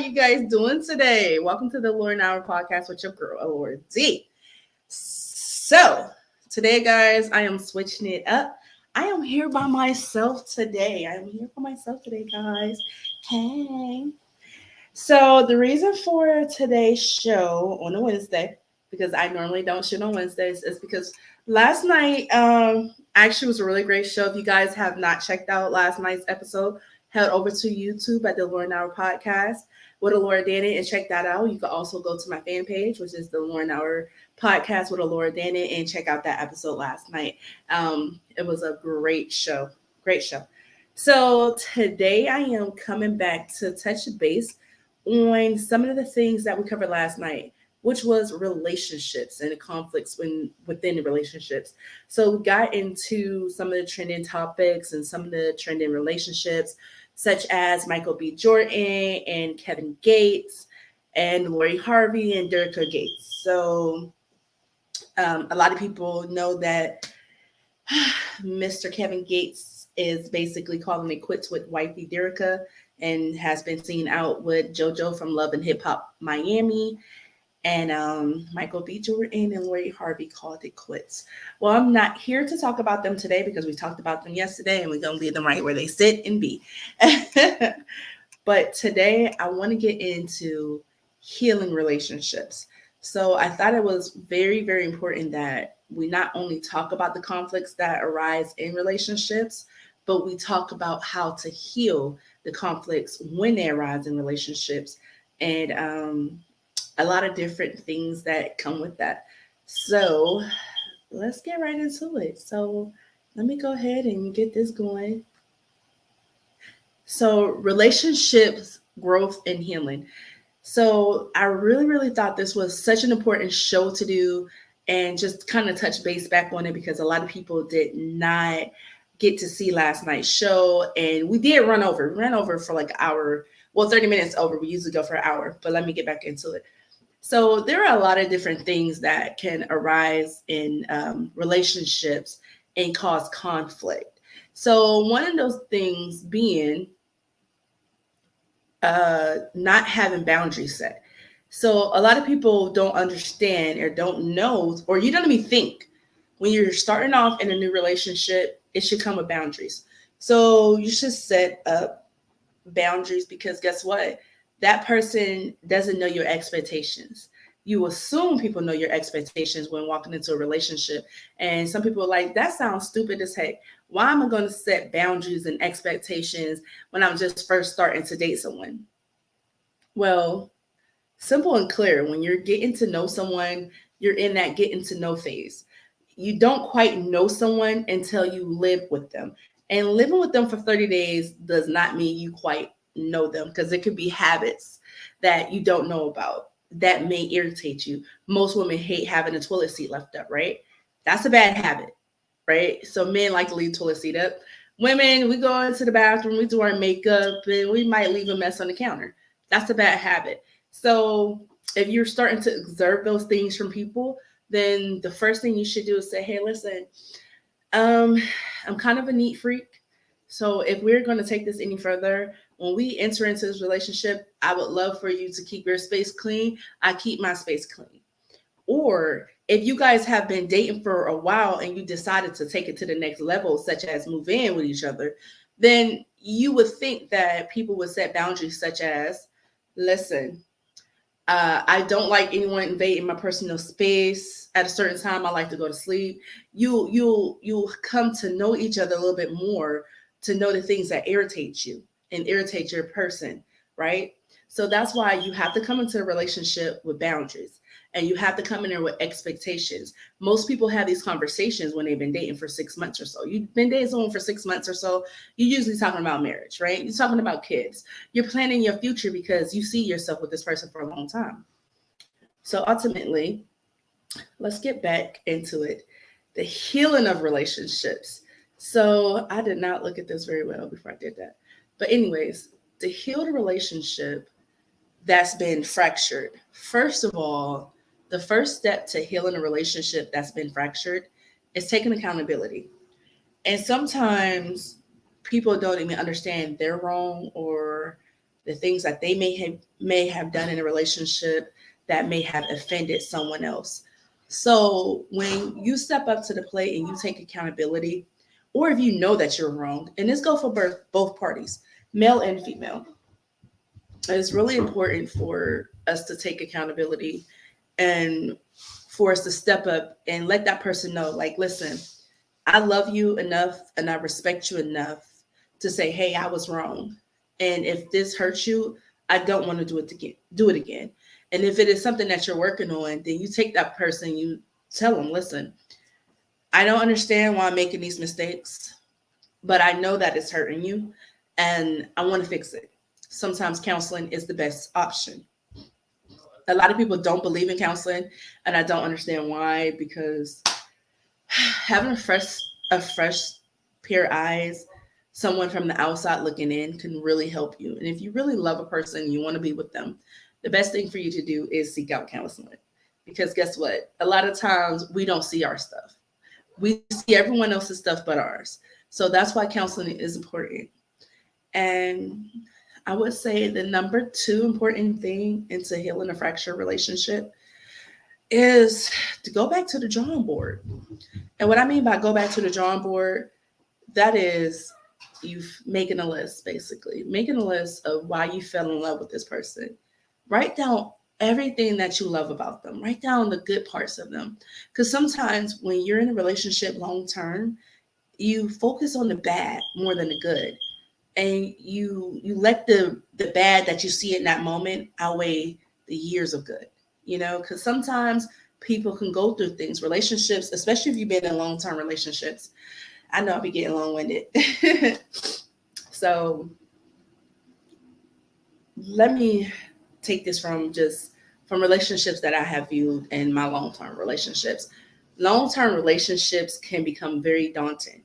you guys doing today? Welcome to the Lord and Hour podcast with your girl, Lord D. So, today, guys, I am switching it up. I am here by myself today. Guys. Hey. So, the reason for today's show on a Wednesday, because I normally don't shoot on Wednesdays, is because last night actually was a really great show. If you guys have not checked out last night's episode, head over to YouTube at the Lauren Hour Podcast with Laura Danny and check that out. You can also go to my fan page, which is the Lauren Hour Podcast with Laura Danny, and check out that episode last night. It was a great show. Great show. So today I am coming back to touch base on some of the things that we covered last night, which was relationships and the conflicts within the relationships. So we got into some of the trending topics and some of the trending relationships, such as Michael B. Jordan and Kevin Gates and Lori Harvey and Derica Gates. So a lot of people know that Mr. Kevin Gates is basically calling it quits with wifey Derica and has been seen out with JoJo from Love and Hip Hop Miami. And Michael B. Jordan and Lori Harvey called it quits. Well, I'm not here to talk about them today because we talked about them yesterday and we're going to leave them right where they sit and be. But today I want to get into healing relationships. So I thought it was very, very important that we not only talk about the conflicts that arise in relationships, but we talk about how to heal the conflicts when they arise in relationships. And a lot of different things that come with that. So let's get right into it. So let me go ahead and get this going. So relationships, growth, and healing. So I really, really thought this was such an important show to do and just kind of touch base back on it because a lot of people did not get to see last night's show. And we did run over. We ran over for like an hour. Well, 30 minutes over. We usually go for an hour, but let me get back into it. So there are a lot of different things that can arise in relationships and cause conflict. So one of those things being not having boundaries set. So a lot of people don't understand or don't know, or you don't even think when you're starting off in a new relationship, it should come with boundaries. So you should set up boundaries because guess what? That person doesn't know your expectations. You assume people know your expectations when walking into a relationship. And some people are like, that sounds stupid as heck. Why am I going to set boundaries and expectations when I'm just first starting to date someone? Well, simple and clear. When you're getting to know someone, you're in that getting to know phase. You don't quite know someone until you live with them. And living with them for 30 days does not mean you quite know them because it could be habits that you don't know about that may irritate you. Most women hate having a toilet seat left up, right? That's a bad habit, right? So men like to leave toilet seat up. Women, we go into the bathroom, we do our makeup, and we might leave a mess on the counter. That's a bad habit. So if you're starting to observe those things from people, then the first thing you should do is say, hey, listen, I'm kind of a neat freak. So if we're going to take this any further, when we enter into this relationship, I would love for you to keep your space clean. I keep my space clean. Or if you guys have been dating for a while and you decided to take it to the next level, such as move in with each other, then you would think that people would set boundaries such as, listen, I don't like anyone invading my personal space. At a certain time, I like to go to sleep. You'll come to know each other a little bit more to know the things that irritate you and irritate your person, right? So that's why you have to come into a relationship with boundaries and you have to come in there with expectations. Most people have these conversations when they've been dating for 6 months or so. You've been dating someone for 6 months or so, you're usually talking about marriage, right? You're talking about kids. You're planning your future because you see yourself with this person for a long time. So ultimately, let's get back into it. The healing of relationships. So I did not look at this very well before I did that. But anyways, the healed relationship that's been fractured. First of all, the first step to healing a relationship that's been fractured is taking accountability. And sometimes people don't even understand they're wrong or the things that they may have done in a relationship that may have offended someone else. So when you step up to the plate and you take accountability, or if you know that you're wrong, and this goes for both parties, male and female, it's really important for us to take accountability and for us to step up and let that person know, like, listen, I love you enough and I respect you enough to say, hey, I was wrong. And if this hurts you, I don't want to do it again. And if it is something that you're working on, then you take that person, you tell them, listen, I don't understand why I'm making these mistakes, but I know that it's hurting you and I want to fix it. Sometimes counseling is the best option. A lot of people don't believe in counseling, and I don't understand why, because having a fresh pair of eyes, someone from the outside looking in, can really help you. And if you really love a person, you want to be with them, the best thing for you to do is seek out counseling. Because guess what? A lot of times we don't see our stuff. We see everyone else's stuff but ours. So that's why counseling is important. And I would say the number two important thing into healing a fractured relationship is to go back to the drawing board. And what I mean by go back to the drawing board, that is you making a list, basically making a list of why you fell in love with this person. Write down everything that you love about them. Write down the good parts of them. Because sometimes when you're in a relationship long term, you focus on the bad more than the good. And you let the bad that you see in that moment outweigh the years of good. Because sometimes people can go through things, relationships, especially if you've been in long-term relationships. I know I'll be getting long-winded. So let me take this from relationships that I have viewed in my long-term relationships. Long-term relationships can become very daunting.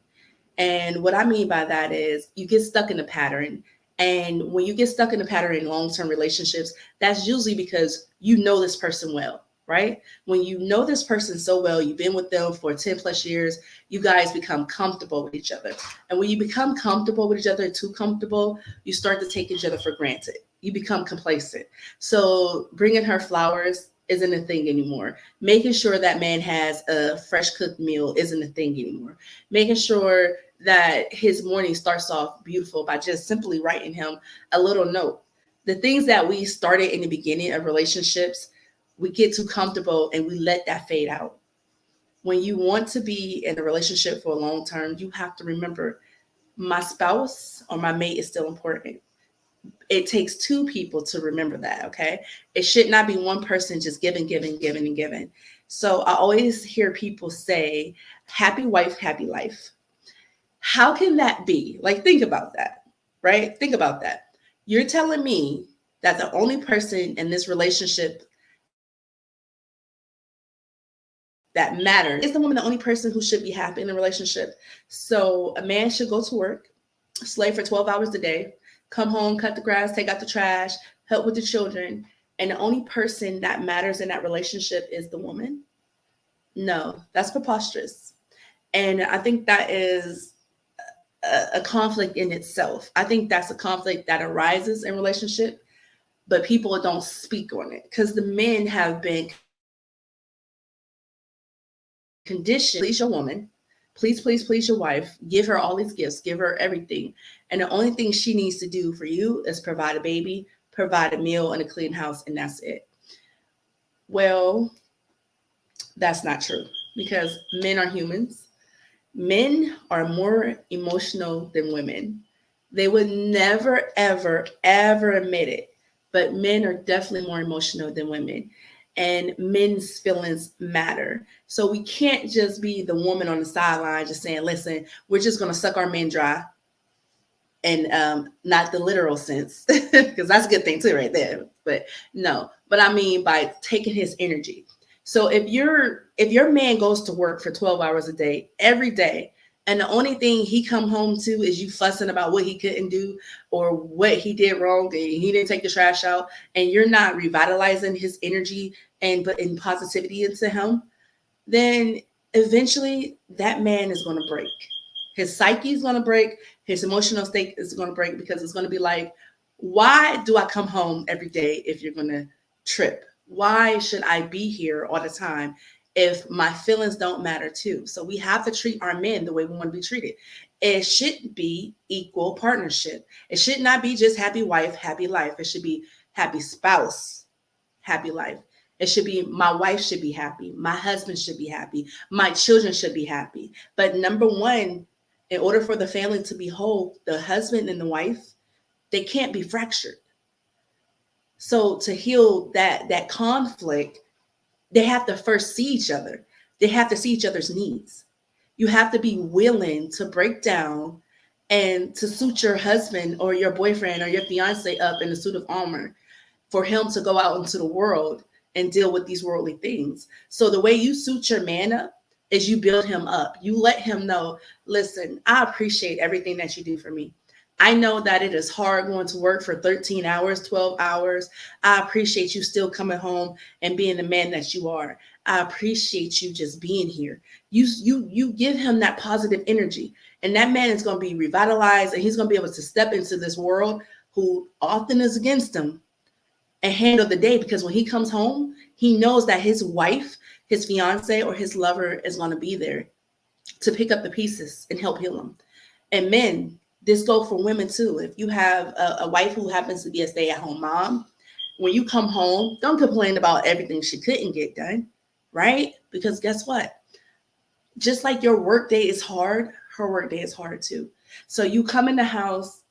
And what I mean by that is you get stuck in a pattern. And when you get stuck in a pattern in long-term relationships, that's usually because you know this person well, right? When you know this person so well, you've been with them for 10 plus years, you guys become comfortable with each other. And when you become comfortable with each other, too comfortable, you start to take each other for granted. You become complacent. So bringing her flowers isn't a thing anymore. Making sure that man has a fresh cooked meal isn't a thing anymore. Making sure that his morning starts off beautiful by just simply writing him a little note. The things that we started in the beginning of relationships, we get too comfortable and we let that fade out. When you want to be in a relationship for a long term, you have to remember my spouse or my mate is still important. It takes two people to remember that, okay? It should not be one person just giving, giving, giving, and giving. So I always hear people say, happy wife, happy life. How can that be? Like, think about that, right? Think about that. You're telling me that the only person in this relationship that matters is the woman, the only person who should be happy in a relationship. So a man should go to work, slave for 12 hours a day, come home, cut the grass, take out the trash, help with the children. And the only person that matters in that relationship is the woman? No, that's preposterous. And I think that is a conflict in itself. I think that's a conflict that arises in relationship, but people don't speak on it because the men have been conditioned. Please your woman, please, please, please your wife, give her all these gifts, give her everything. And the only thing she needs to do for you is provide a baby, provide a meal and a clean house, and that's it. Well, that's not true because men are humans. Men are more emotional than women. They would never, ever, ever admit it, but men are definitely more emotional than women. And men's feelings matter. So we can't just be the woman on the sideline just saying, listen, we're just going to suck our men dry. And not the literal sense, because that's a good thing too right there. But no, but I mean by taking his energy. So if your man goes to work for 12 hours a day, every day, and the only thing he come home to is you fussing about what he couldn't do or what he did wrong and he didn't take the trash out, and you're not revitalizing his energy and putting positivity into him, then eventually that man is going to break. His psyche is going to break. His emotional state is going to break because it's going to be like, Why do I come home every day if you're going to trip? Why should I be here all the time if my feelings don't matter too? So we have to treat our men the way we want to be treated. It should be equal partnership. It should not be just happy wife, happy life. It should be happy spouse, happy life. It should be my wife should be happy. My husband should be happy. My children should be happy. But number one, in order for the family to be whole, the husband and the wife, they can't be fractured. So to heal that conflict, they have to first see each other. They have to see each other's needs. You have to be willing to break down and to suit your husband or your boyfriend or your fiance up in a suit of armor for him to go out into the world and deal with these worldly things. So the way you suit your man up is you build him up. You let him know, listen, I appreciate everything that you do for me. I know that it is hard going to work for 13 hours, 12 hours. I appreciate you still coming home and being the man that you are. I appreciate you just being here. You give him that positive energy, and that man is going to be revitalized, and he's going to be able to step into this world who often is against him and handle the day, because when he comes home, he knows that his wife, his fiance, or his lover is going to be there to pick up the pieces and help heal him. And men, this goes for women too. If you have a wife who happens to be a stay-at-home mom, when you come home, don't complain about everything she couldn't get done, right? Because guess what? Just like your work day is hard, her work day is hard too. So you come in the house,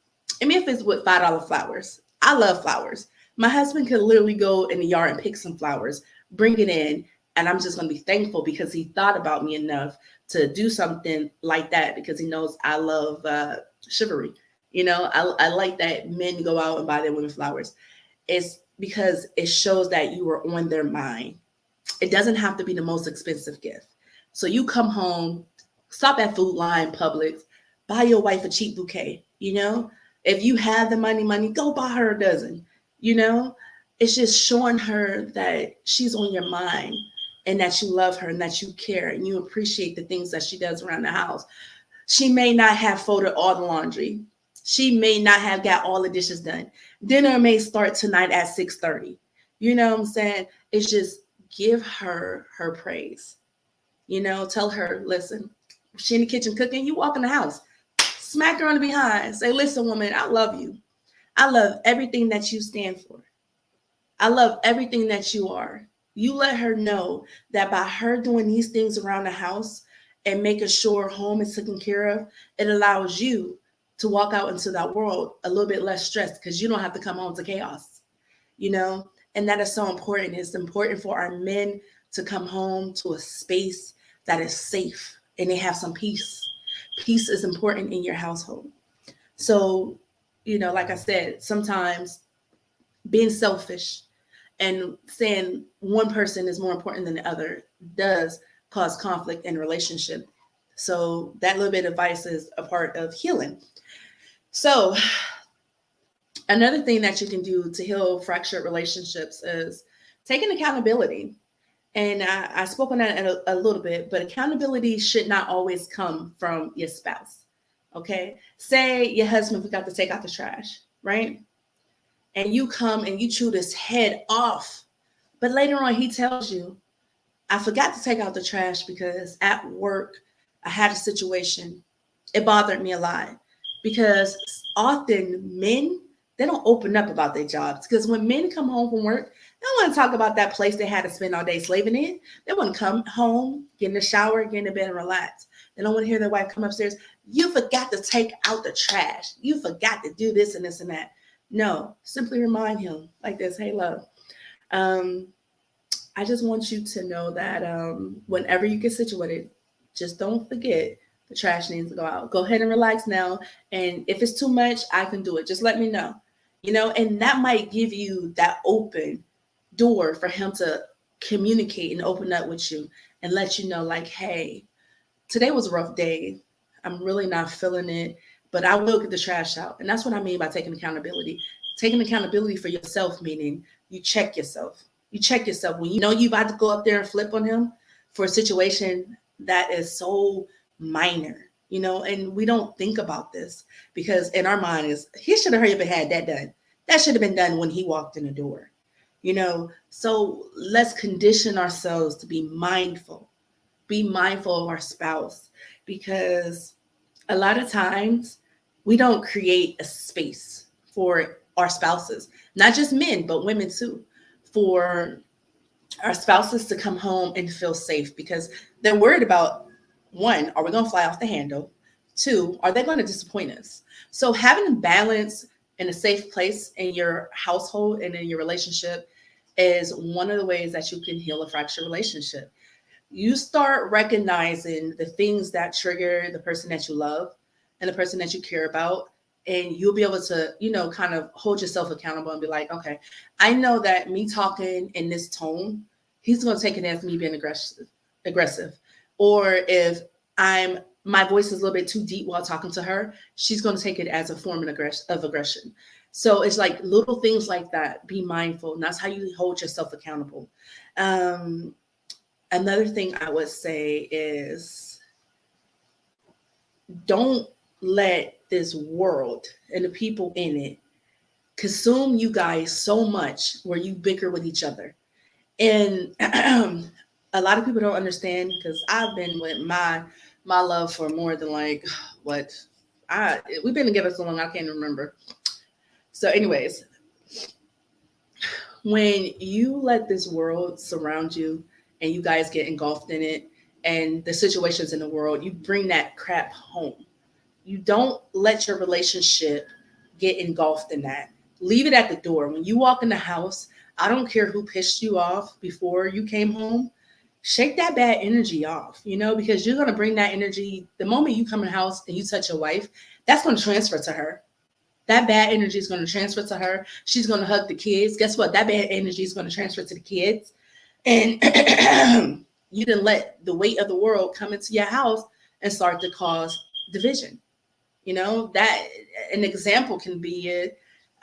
I mean, if it's with $5 flowers, I love flowers. My husband could literally go in the yard and pick some flowers, bring it in, and I'm just going to be thankful because he thought about me enough to do something like that, because he knows I love chivalry. You know, I like that men go out and buy their women flowers. It's because it shows that you are on their mind. It doesn't have to be the most expensive gift. So you come home, stop at Food Line, Publix, buy your wife a cheap bouquet. You know, if you have the money, go buy her a dozen. You know, it's just showing her that she's on your mind and that you love her and that you care and you appreciate the things that she does around the house. She may not have folded all the laundry. She may not have got all the dishes done. Dinner may start tonight at 6:30. You know what I'm saying? It's just give her her praise. You know, tell her, listen, she in the kitchen cooking, you walk in the house, smack her on the behind. Say, listen, woman, I love you. I love everything that you stand for. I love everything that you are. You let her know that by her doing these things around the house and making sure home is taken care of, it allows you to walk out into that world a little bit less stressed because you don't have to come home to chaos, you know? And that is so important. It's important for our men to come home to a space that is safe and they have some peace. Peace is important in your household. So, you know, like I said, sometimes being selfish and saying one person is more important than the other does cause conflict in a relationship. So that little bit of advice is a part of healing. So another thing that you can do to heal fractured relationships is taking accountability. And I spoke on that a little bit, but accountability should not always come from your spouse. Okay. Say your husband forgot to take out the trash, right? And you come and you chew his head off. But later on, he tells you, I forgot to take out the trash because at work, I had a situation. It bothered me a lot because often men, they don't open up about their jobs, because when men come home from work, they don't want to talk about that place they had to spend all day slaving in. They want to come home, get in the shower, get in the bed and relax. They don't want to hear their wife come upstairs. You forgot to take out the trash. You forgot to do this and this and that. No, simply remind him like this. Hey, love, I just want you to know that whenever you get situated, just don't forget the trash needs to go out. Go ahead and relax now. And if it's too much, I can do it. Just let me know. You know, and that might give you that open door for him to communicate and open up with you and let you know, like, hey, today was a rough day. I'm really not feeling it, but I will get the trash out. And that's what I mean by taking accountability. Taking accountability for yourself, meaning you check yourself. You check yourself when you know you about to go up there and flip on him for a situation that is so minor, you know, and we don't think about this because in our mind is he should have hurried up and had that done. That should have been done when he walked in the door. So let's condition ourselves to be mindful of our spouse, because a lot of times we don't create a space for our spouses, not just men, but women too, for our spouses to come home and feel safe, because they're worried about, one, are we going to fly off the handle? Two, are they going to disappoint us? So having a balance and a safe place in your household and in your relationship is one of the ways that you can heal a fractured relationship. You start recognizing the things that trigger the person that you love and the person that you care about, and you'll be able to kind of hold yourself accountable and be like, okay, I know that me talking in this tone, he's going to take it as me being aggressive. Or if my voice is a little bit too deep while talking to her, she's going to take it as a form of aggression. So it's like little things like that. Be mindful, and that's how you hold yourself accountable. Another thing I would say is, don't let this world and the people in it consume you guys so much where you bicker with each other. And a lot of people don't understand, because I've been with my love for more than like what we've been together so long I can't remember. So anyways, when you let this world surround you and you guys get engulfed in it and the situations in the world, you bring that crap home. You don't let your relationship get engulfed in that. Leave it at the door. When you walk in the house, I don't care who pissed you off before you came home. Shake that bad energy off, because you're going to bring that energy. The moment you come in the house and you touch your wife, that's going to transfer to her. That bad energy is going to transfer to her. She's going to hug the kids. Guess what? That bad energy is going to transfer to the kids. And you didn't let the weight of the world come into your house and start to cause division. That an example can be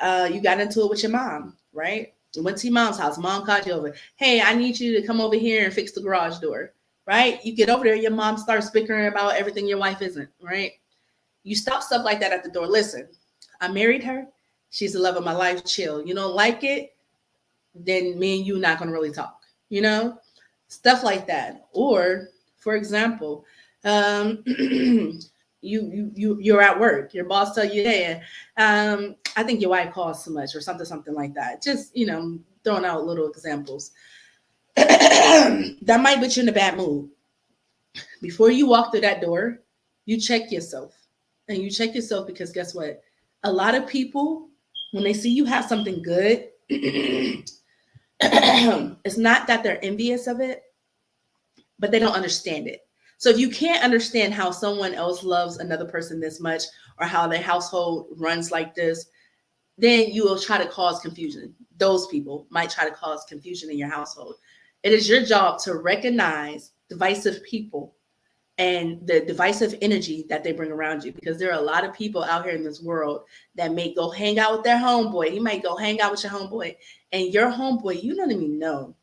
you got into it with your mom, right? You went to your mom's house. Mom called you over. Hey, I need you to come over here and fix the garage door, right? You get over there, your mom starts bickering about everything your wife isn't, right? You stop stuff like that at the door. Listen, I married her. She's the love of my life. Chill. You don't like it, then me and you not going to really talk, stuff like that. Or, for example, you're at work. Your boss tell you, hey, I think your wife calls too much, or something like that. Just throwing out little examples. That might put you in a bad mood. Before you walk through that door, you check yourself. And you check yourself because guess what? A lot of people, when they see you have something good, it's not that they're envious of it, but they don't understand it. So if you can't understand how someone else loves another person this much, or how their household runs like this, then you will try to cause confusion. Those people might try to cause confusion in your household. It is your job to recognize divisive people and the divisive energy that they bring around you, because there are a lot of people out here in this world that may go hang out with their homeboy. He might go hang out with your homeboy, and your homeboy, you don't even know,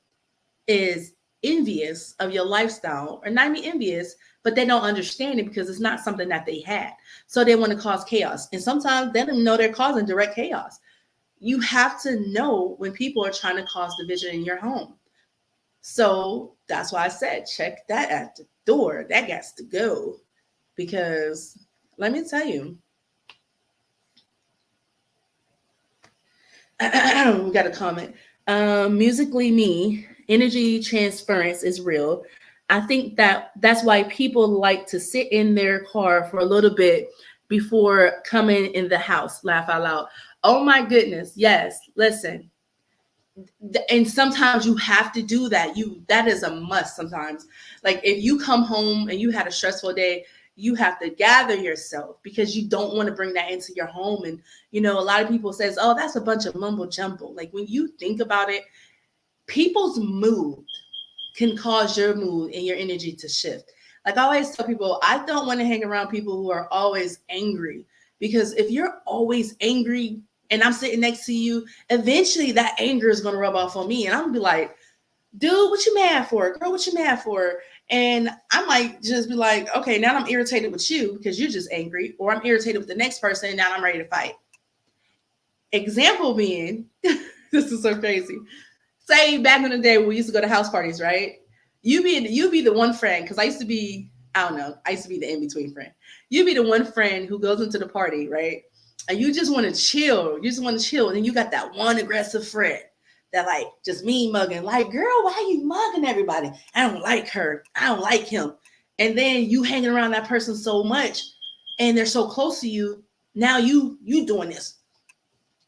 is envious of your lifestyle, or not even envious, but they don't understand it because it's not something that they had. So they want to cause chaos. And sometimes they don't even know they're causing direct chaos. You have to know when people are trying to cause division in your home. So that's why I said, check that at the door. That got to go. Because let me tell you, we got a comment. Musically me, energy transference is real. I think that's why people like to sit in their car for a little bit before coming in the house. Laugh out loud. Oh my goodness. Yes. Listen. And sometimes you have to do that. That is a must sometimes. Like if you come home and you had a stressful day, you have to gather yourself, because you don't want to bring that into your home. And a lot of people says, oh, that's a bunch of mumbo jumbo. Like when you think about it, people's mood can cause your mood and your energy to shift. Like I always tell people, I don't want to hang around people who are always angry, because if you're always angry and I'm sitting next to you, eventually that anger is going to rub off on me. And I'm going to be like, dude, what you mad for? Girl, what you mad for? And I might just be like, okay, now I'm irritated with you because you're just angry, or I'm irritated with the next person and now I'm ready to fight. Example being, this is so crazy. Say back in the day when we used to go to house parties, right? You be the one friend, because I used to be, I don't know, I used to be the in between friend. You be the one friend who goes into the party, right? And you just want to chill. You just want to chill. And then you got that one aggressive friend that like just mean mugging, like, girl, why are you mugging everybody? I don't like her. I don't like him. And then you hanging around that person so much and they're so close to you. Now you doing this.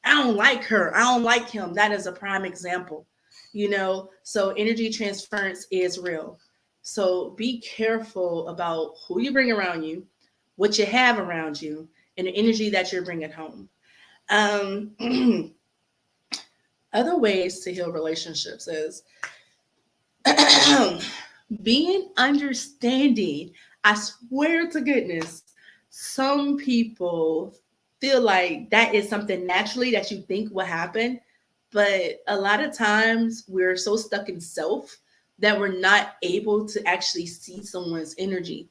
I don't like her. I don't like him. That is a prime example, So energy transference is real. So be careful about who you bring around you, what you have around you, and the energy that you're bringing home. Other ways to heal relationships is being understanding. I swear to goodness, some people feel like that is something naturally that you think will happen. But a lot of times we're so stuck in self that we're not able to actually see someone's energy.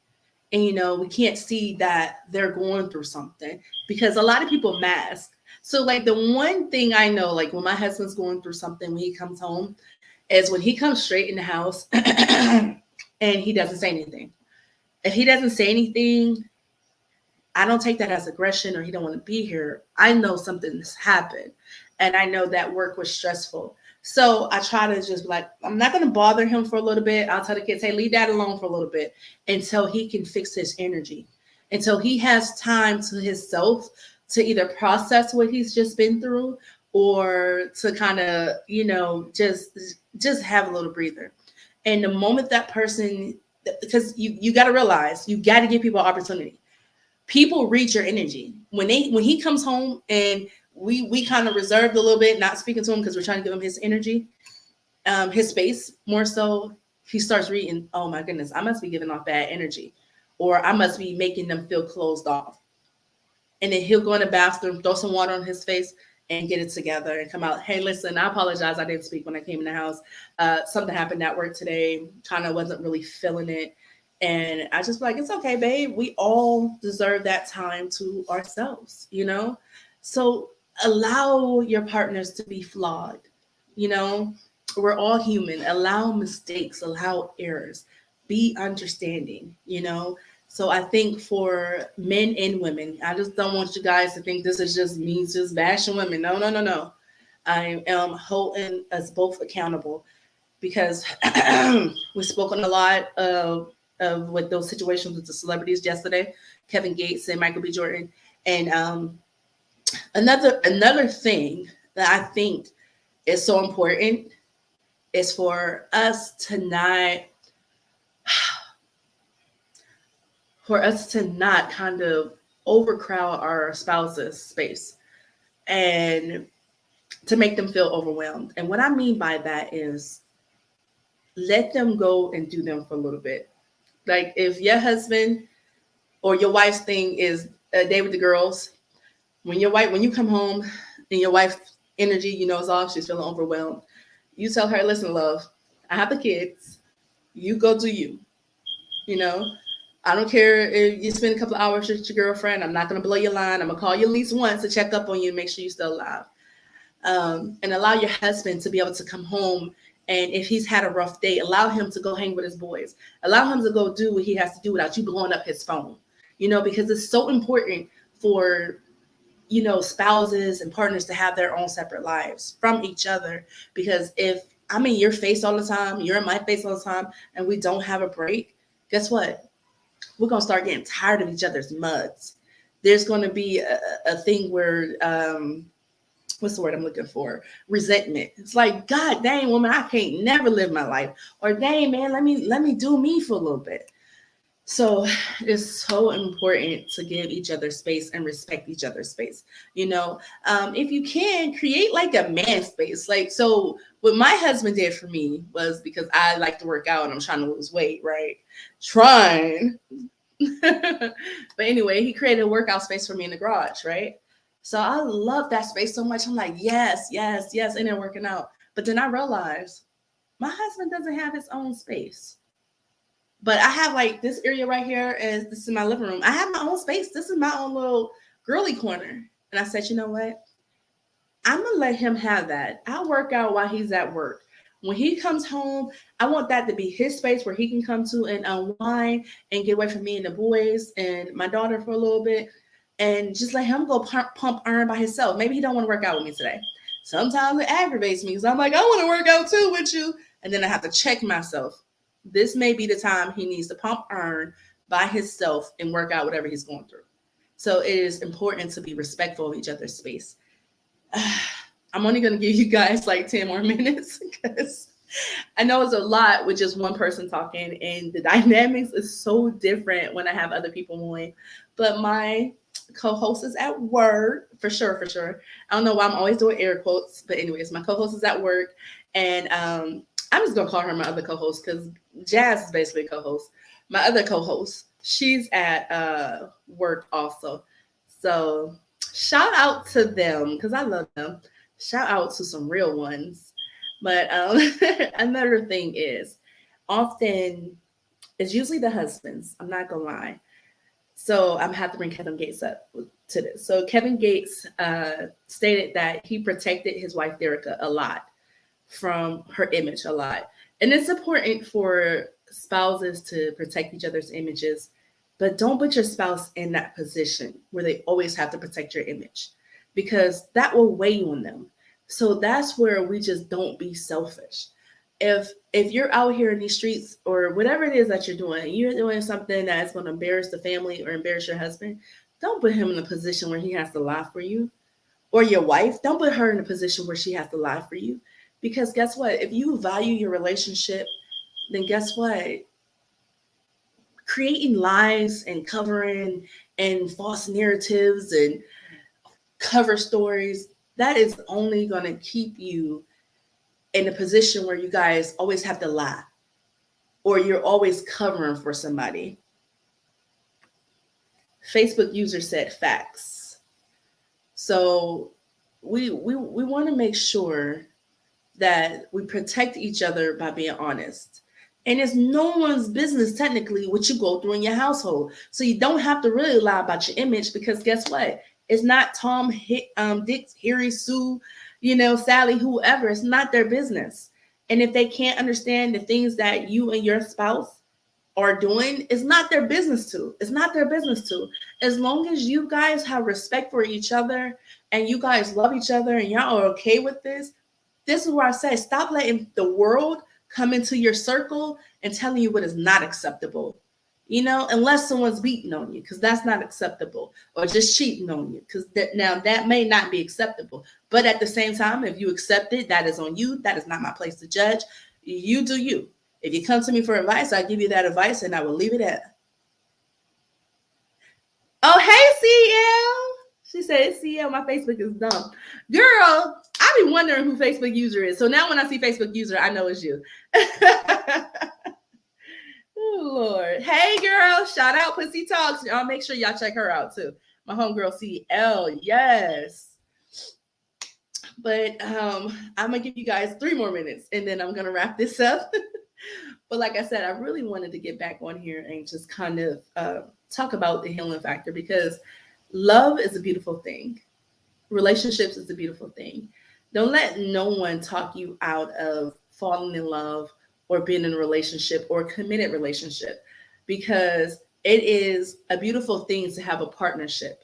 And, we can't see that they're going through something because a lot of people mask. So, like, the one thing I know, like, when my husband's going through something when he comes home, is when he comes straight in the house and he doesn't say anything. If he doesn't say anything, I don't take that as aggression or he don't want to be here. I know something's happened. And I know that work was stressful. So I try to just be like, I'm not going to bother him for a little bit. I'll tell the kids, hey, leave that alone for a little bit until he can fix his energy, until he has time to himself to either process what he's just been through or to kind of, just have a little breather. And the moment that person, because you got to realize, you got to give people opportunity. People read your energy when he comes home, and we kind of reserved a little bit, not speaking to him because we're trying to give him his energy, his space more so. He starts reading, oh my goodness, I must be giving off bad energy, or I must be making them feel closed off. And then he'll go in the bathroom, throw some water on his face, and get it together and come out. Hey, listen, I apologize. I didn't speak when I came in the house. Something happened at work today. Kind of wasn't really feeling it. And I just like, it's okay, babe. We all deserve that time to ourselves, So allow your partners to be flawed. We're all human. Allow mistakes, allow errors, be understanding, So I think for men and women, I just don't want you guys to think this is just me just bashing women. No, no, no, no. I am holding us both accountable because we've spoken a lot of with those situations with the celebrities yesterday, Kevin Gates and Michael B. Jordan. And another thing that I think is so important is for us to not kind of overcrowd our spouse's space and to make them feel overwhelmed. And what I mean by that is let them go and do them for a little bit. Like if your husband or your wife's thing is a day with the girls, when you come home and your wife's energy, is off, she's feeling overwhelmed, you tell her, listen, love, I have the kids. You go do you. I don't care if you spend a couple of hours with your girlfriend. I'm not going to blow your line. I'm going to call you at least once to check up on you and make sure you're still alive. And allow your husband to be able to come home. And if he's had a rough day, allow him to go hang with his boys. Allow him to go do what he has to do without you blowing up his phone, because it's so important for, spouses and partners to have their own separate lives from each other. Because if I'm in your face all the time, you're in my face all the time, and we don't have a break, guess what? We're going to start getting tired of each other's muds. There's going to be a thing where, what's the word I'm looking for? Resentment. It's like, God dang, woman, I can't never live my life. Or dang, man, let me do me for a little bit. So it's so important to give each other space and respect each other's space. If you can, create like a man space. Like, so what my husband did for me was, because I like to work out and I'm trying to lose weight, right? Trying. But anyway, he created a workout space for me in the garage, right? So I love that space so much. I'm like, yes, yes, yes, and then working out. But then I realized my husband doesn't have his own space. But I have like this area right here, this is my living room. I have my own space. This is my own little girly corner. And I said, you know what? I'm gonna let him have that. I'll work out while he's at work. When he comes home, I want that to be his space where he can come to and unwind and get away from me and the boys and my daughter for a little bit, and just let him go pump iron by himself. Maybe he don't want to work out with me today. Sometimes it aggravates me because I'm like, I want to work out too with you, and then I have to check myself. This may be the time he needs to pump iron by himself and work out whatever he's going through. So it is important to be respectful of each other's space. I'm only going to give you guys like 10 more minutes because I know it's a lot with just one person talking, and the dynamics is so different when I have other people on. But my co-host is at work, for sure, for sure. I don't know why I'm always doing air quotes, but anyways, my co-host is at work, and I'm just gonna call her my other co-host because Jazz is basically a co-host. My other co-host, she's at work also. So shout out to them because I love them. Shout out to some real ones. But another thing is, often it's usually the husbands. I'm not gonna lie. So I'm have to bring Kevin Gates up to this. So Kevin Gates stated that he protected his wife Derica a lot from her image a lot, and it's important for spouses to protect each other's images, but don't put your spouse in that position where they always have to protect your image because that will weigh on them. So that's where we just don't be selfish. If you're out here in these streets or whatever it is that you're doing something that's going to embarrass the family or embarrass your husband, don't put him in a position where he has to lie for you. Or your wife, don't put her in a position where she has to lie for you. Because guess what? If you value your relationship, then guess what? Creating lies and covering and false narratives and cover stories, that is only going to keep you in a position where you guys always have to lie or you're always covering for somebody. Facebook user said facts. So we want to make sure that we protect each other by being honest. And it's no one's business technically what you go through in your household. So you don't have to really lie about your image because guess what? It's not Tom, Dick, Harry, Sue, Sally, whoever. It's not their business. And if they can't understand the things that you and your spouse are doing, it's not their business to. It's not their business to. As long as you guys have respect for each other and you guys love each other and y'all are okay with this is where I say stop letting the world come into your circle and telling you what is not acceptable. Unless someone's beating on you, because that's not acceptable, or just cheating on you, because now that may not be acceptable. But at the same time, if you accept it, that is on you. That is not my place to judge. You do you. If you come to me for advice, I give you that advice, and I will leave it at. Oh, hey, CL. She said, CL, my Facebook is dumb. Girl, I be wondering who Facebook user is. So now when I see Facebook user, I know it's you. Oh, Lord. Hey, girl. Shout out Pussy Talks. Y'all make sure y'all check her out, too. My homegirl, CL. Yes. But I'm going to give you guys 3 more minutes, and then I'm going to wrap this up. But like I said, I really wanted to get back on here and just kind of talk about the healing factor because love is a beautiful thing. Relationships is a beautiful thing. Don't let no one talk you out of falling in love or being in a relationship or a committed relationship because it is a beautiful thing to have a partnership,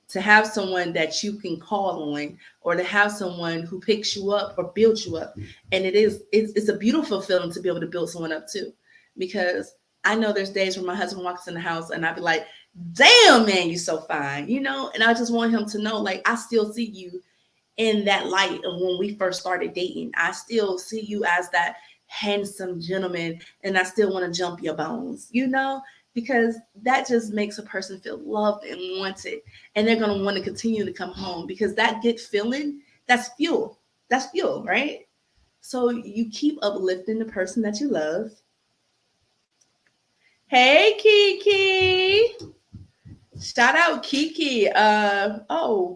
to have someone that you can call on or to have someone who picks you up or builds you up. And it's a beautiful feeling to be able to build someone up too, because I know there's days when my husband walks in the house and I'd be like, damn, man, you're so fine, and I just want him to know, like, I still see you in that light of when we first started dating. I still see you as that handsome gentleman and I still want to jump your bones, because that just makes a person feel loved and wanted. And they're going to want to continue to come home because that good feeling, that's fuel. That's fuel, right? So you keep uplifting the person that you love. Hey, Kiki. Shout out Kiki.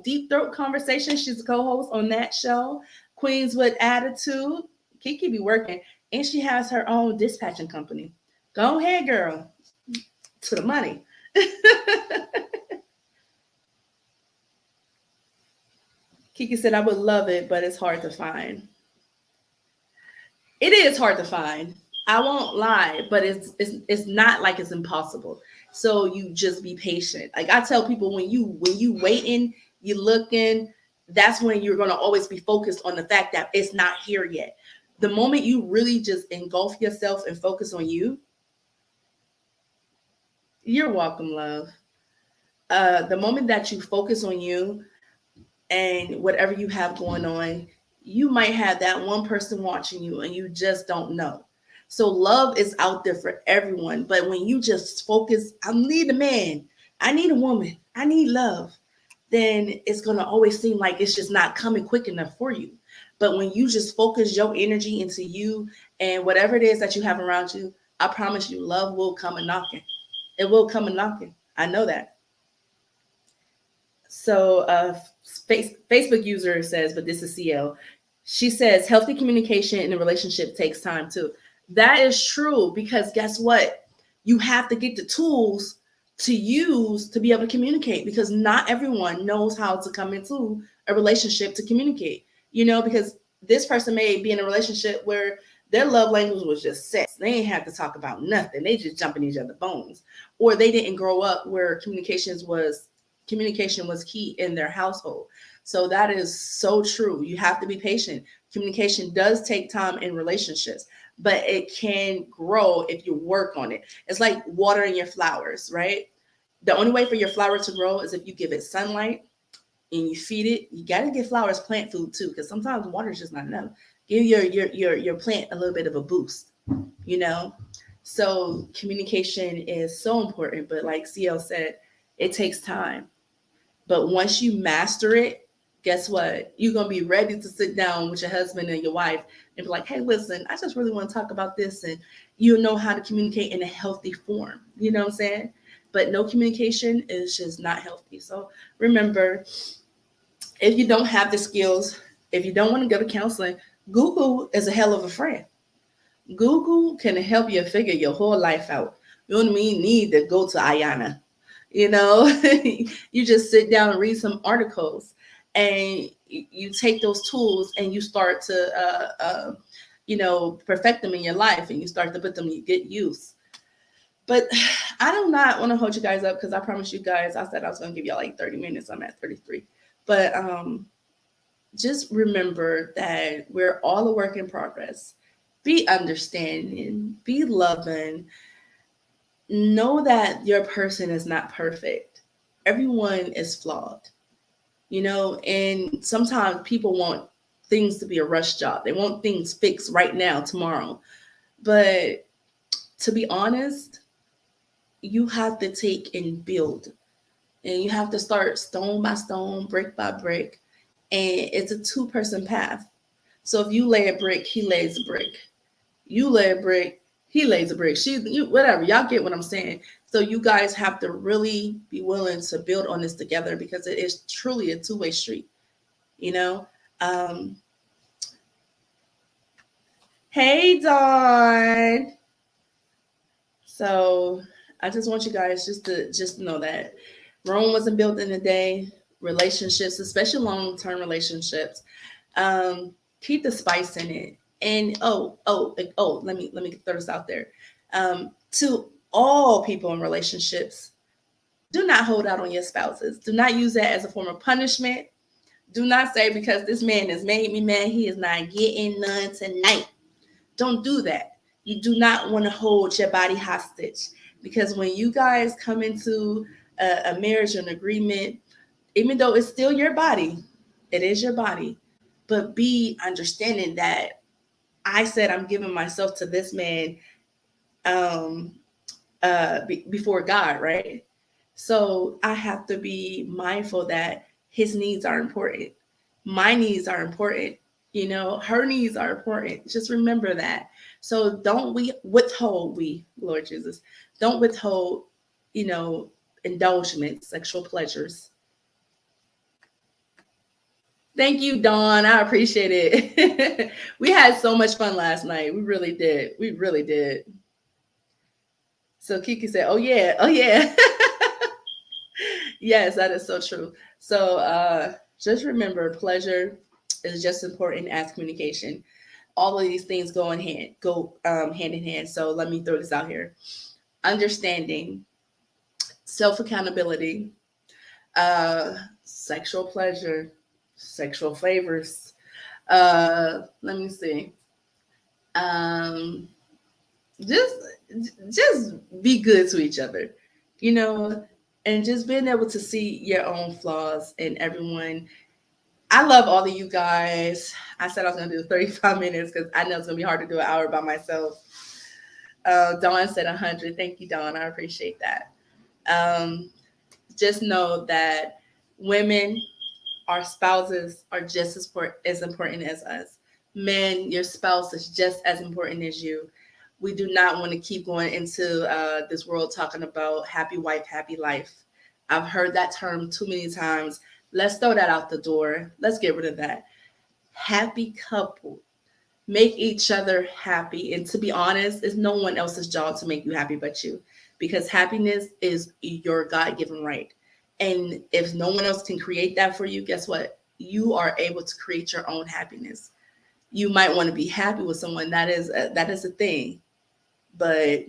Deep Throat Conversation. She's a co-host on that show. Queens with Attitude. Kiki be working. And she has her own dispatching company. Go ahead, girl. To the money. Kiki said, I would love it, but it's hard to find. It is hard to find. I won't lie, but it's not like it's impossible. So you just be patient. Like I tell people, when you waiting, you looking, that's when you're gonna always be focused on the fact that it's not here yet. The moment you really just engulf yourself and focus on you, you're welcome, love. The moment that you focus on you and whatever you have going on, you might have that one person watching you and you just don't know. So love is out there for everyone. But when you just focus, I need a man, I need a woman, I need love, then it's going to always seem like it's just not coming quick enough for you. But when you just focus your energy into you and whatever it is that you have around you, I promise you, love will come and knocking. It will come and knocking. I know that. So, Facebook user says, but this is CL. She says, healthy communication in a relationship takes time too. That is true because guess what? You have to get the tools to use to be able to communicate because not everyone knows how to come into a relationship to communicate. Because this person may be in a relationship where their love language was just sex. They ain't have to talk about nothing. They just jump in each other's bones. Or they didn't grow up where communication was key in their household. So that is so true. You have to be patient. Communication does take time in relationships, but it can grow if you work on it. It's like watering your flowers, right? The only way for your flower to grow is if you give it sunlight and you feed it. You got to give flowers plant food too, because sometimes water is just not enough. Give your plant a little bit of a boost, you know? So communication is so important, but like CL said, it takes time. But once you master it, guess what? You're going to be ready to sit down with your husband and your wife and be like, hey, listen, I just really want to talk about this. And you'll know how to communicate in a healthy form. You know what I'm saying? But no communication is just not healthy. So remember, if you don't have the skills, if you don't want to go to counseling, Google is a hell of a friend. Google can help you figure your whole life out. You don't mean need to go to Ayana. You just sit down and read some articles and you take those tools and you start to perfect them in your life and you start to put them in good use. But I do not want to hold you guys up because I promised you guys, I said I was going to give y'all like 30 minutes. I'm at 33. But just remember that we're all a work in progress. Be understanding, be loving. Know that your person is not perfect. Everyone is flawed, and sometimes people want things to be a rush job. They want things fixed right now, tomorrow. But to be honest, you have to take and build, and you have to start stone by stone, brick by brick. And it's a two-person path. So if you lay a brick, he lays a brick. You lay a brick, he lays a brick. Whatever. Y'all get what I'm saying. So you guys have to really be willing to build on this together because it is truly a two-way street. Hey, Dawn. So I just want you guys just know that Rome wasn't built in a day. Relationships, especially long-term relationships, keep the spice in it. And let me throw this out there. To all people in relationships, do not hold out on your spouses. Do not use that as a form of punishment. Do not say because this man has made me mad, he is not getting none tonight. Don't do that. You do not want to hold your body hostage because when you guys come into a marriage or an agreement, even though it's still your body, it is your body, but be understanding that I said I'm giving myself to this man before God, right? So I have to be mindful that his needs are important. My needs are important. Her needs are important. Just remember that. So don't Lord Jesus, don't withhold, indulgence, sexual pleasures. Thank you, Dawn. I appreciate it. We had so much fun last night. We really did. We really did. So Kiki said, oh yeah. Oh yeah. Yes, that is so true. So Just remember, pleasure is just as important as communication. All of these things go hand in hand. So let me throw this out here: understanding, self accountability, sexual pleasure, sexual favors. Let me see. Um, just just be good to each other, you know, and just being able to see your own flaws in everyone. I love all of you guys. I said I was gonna do 35 minutes because I know it's gonna be hard to do an hour by myself. Dawn said 100. Thank you, Dawn. I appreciate that. Um, just know that women, our spouses, are just as important as us. Men, your spouse is just as important as you. We do not want to keep going into this world talking about happy wife, happy life. I've heard that term too many times. Let's throw that out the door. Let's get rid of that. Happy couple. Make each other happy. And to be honest, it's no one else's job to make you happy but you, because happiness is your God given right. And if no one else can create that for you, guess what? You are able to create your own happiness. You might want to be happy with someone. That is a thing. But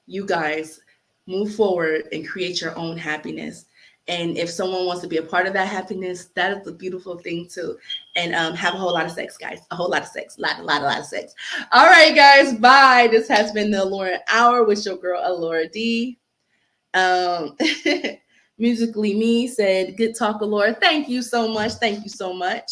you guys move forward and create your own happiness. And if someone wants to be a part of that happiness, that is a beautiful thing too. And have a whole lot of sex, guys. A whole lot of sex. A lot of sex. All right, guys. Bye. This has been the Allure Hour with your girl, Allure D. Um, Musically Me said, good talk, Allure. Thank you so much. Thank you so much.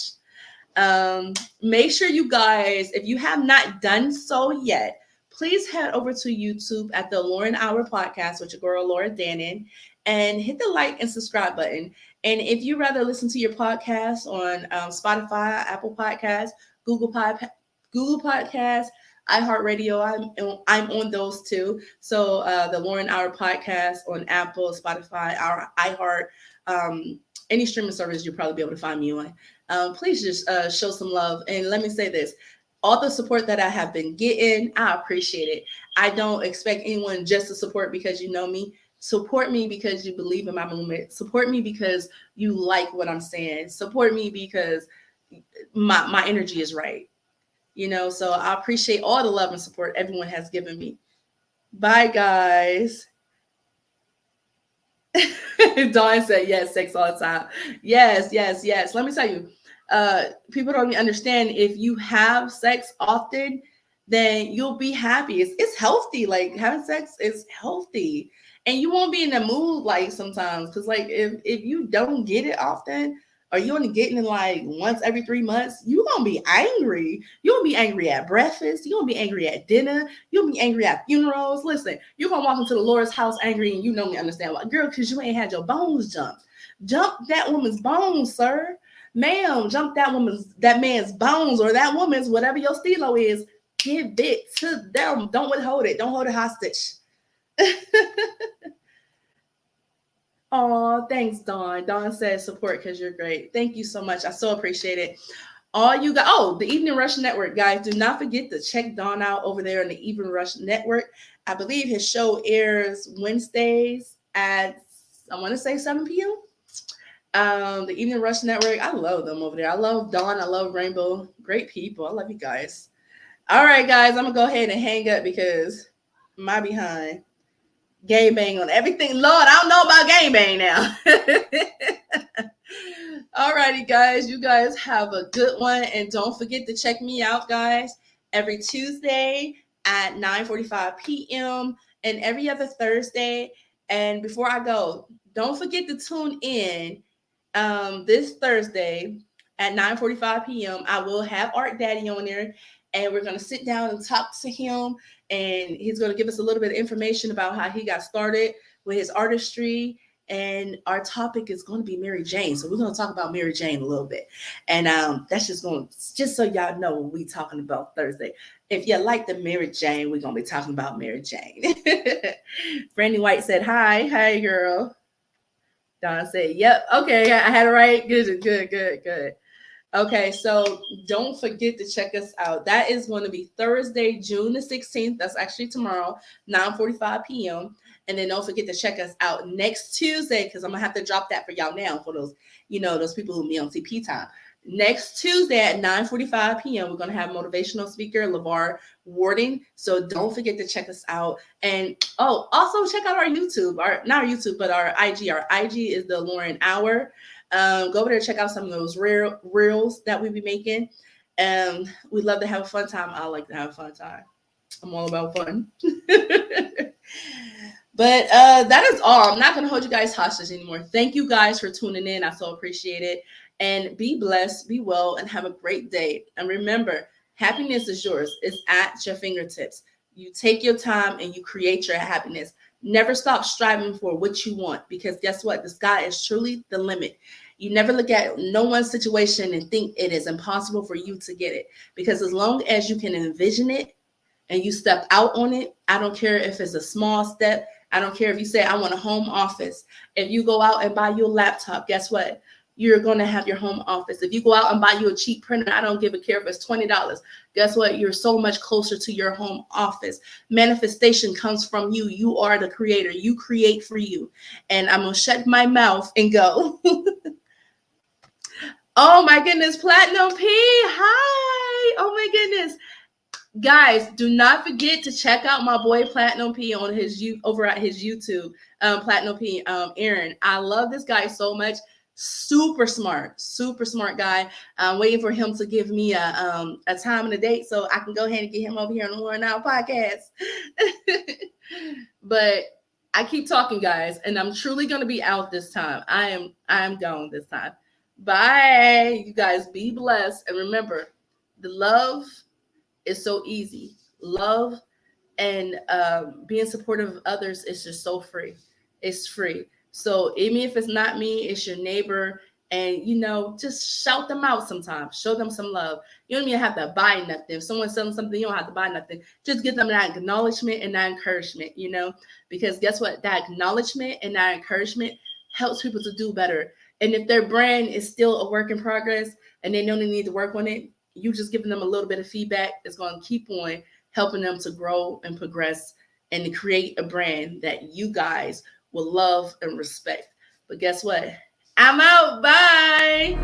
Make sure you guys, if you have not done so yet, please head over to YouTube at the Lauren Hour Podcast with your girl Laura Dannon and hit the like and subscribe button. And if you rather listen to your podcast on Spotify, Apple Podcasts, Google Podcasts, iHeartRadio, I'm on those too. So the Lauren Hour Podcast on Apple, Spotify, our iHeart, any streaming service you'll probably be able to find me on. Please just show some love. And let me say this: all the support that I have been getting, I appreciate it. I don't expect anyone just to support because you know me. Support me because you believe in my movement. Support me because you like what I'm saying. Support me because my energy is right. So I appreciate all the love and support everyone has given me. Bye, guys. Dawn said, yes, sex all the time. Yes, yes, yes. Let me tell you, people don't even understand, if you have sex often, then you'll be happy. It's healthy. Like, having sex is healthy. And you won't be in the mood like sometimes. Because like if you don't get it often, or you only getting it like once every 3 months, you're gonna be angry. You're gonna be angry at breakfast, you're gonna be angry at dinner, you're gonna be angry at funerals. Listen, you're gonna walk into the Lord's house angry, and you know me understand why. Girl, because you ain't had your bones jumped. Jump that woman's bones, sir. Ma'am, jump that man's bones, or that woman's, whatever your stilo is. Give it to them. Don't withhold it. Don't hold it hostage. Oh, thanks, Dawn. Dawn says support because you're great. Thank you so much. I so appreciate it. All you got. Oh, the Evening Rush Network, guys. Do not forget to check Dawn out over there on the Evening Rush Network. I believe his show airs Wednesdays at, I want to say, 7 p.m. The Evening Rush Network. I love them over there. I love Dawn. I love Rainbow. Great people. I love you guys. All right, guys. I'm gonna go ahead and hang up because my behind. Game bang on everything. Lord, I don't know about game bang now. All righty, guys. You guys have a good one. And don't forget to check me out, guys, every Tuesday at 9:45 p.m. and every other Thursday. And before I go, don't forget to tune in this Thursday at 9:45 p.m. I will have Art Daddy on there, and we're going to sit down and talk to him, and he's going to give us a little bit of information about how he got started with his artistry. And our topic is going to be Mary Jane. So we're going to talk about Mary Jane a little bit. And that's just so y'all know what we're talking about Thursday. If you like the Mary Jane, we're going to be talking about Mary Jane. Brandy White said, hi. Hi, girl. Don said, yep. Okay, I had it right. Good. Okay, so don't forget to check us out. That is going to be Thursday, June the 16th. That's actually tomorrow, 9:45 p.m. And then don't forget to check us out next Tuesday, because I'm gonna have to drop that for y'all now for those, those people who be on CP time. Next Tuesday at 9:45 p.m., we're going to have motivational speaker LeVar Warden. So don't forget to check us out. And also check out our YouTube, not our YouTube, but our IG. Our IG is the Lauren Hour. Go over there, check out some of those reels that we be making. We'd love to have a fun time. I like to have a fun time. I'm all about fun. But that is all. I'm not going to hold you guys hostage anymore. Thank you guys for tuning in. I so appreciate it. And be blessed, be well, and have a great day. And remember, happiness is yours. It's at your fingertips. You take your time and you create your happiness. Never stop striving for what you want, because guess what? The sky is truly the limit. You never look at no one's situation and think it is impossible for you to get it. Because as long as you can envision it and you step out on it, I don't care if it's a small step. I don't care if you say, I want a home office. If you go out and buy you a laptop, guess what? You're going to have your home office. If you go out and buy you a cheap printer, I don't give a care if it's $20. Guess what? You're so much closer to your home office. Manifestation comes from you. You are the creator. You create for you. And I'm going to shut my mouth and go. Oh my goodness, Platinum P. Hi. Oh my goodness. Guys, do not forget to check out my boy Platinum P on over at his YouTube. Platinum P, Aaron. I love this guy so much. Super smart guy. I'm waiting for him to give me a time and a date so I can go ahead and get him over here on the Lauren Now podcast. But I keep talking, guys, and I'm truly going to be out this time. I am gone this time. Bye. You guys be blessed. And remember, the love is so easy. Love and being supportive of others is just so free. It's free. So even if it's not me, it's your neighbor. And, just shout them out sometimes. Show them some love. You don't even have to buy nothing. If someone's selling something, you don't have to buy nothing. Just give them that acknowledgement and that encouragement, because guess what? That acknowledgement and that encouragement helps people to do better. And if their brand is still a work in progress and they know they need to work on it, you just giving them a little bit of feedback is going to keep on helping them to grow and progress and to create a brand that you guys will love and respect. But guess what? I'm out. Bye.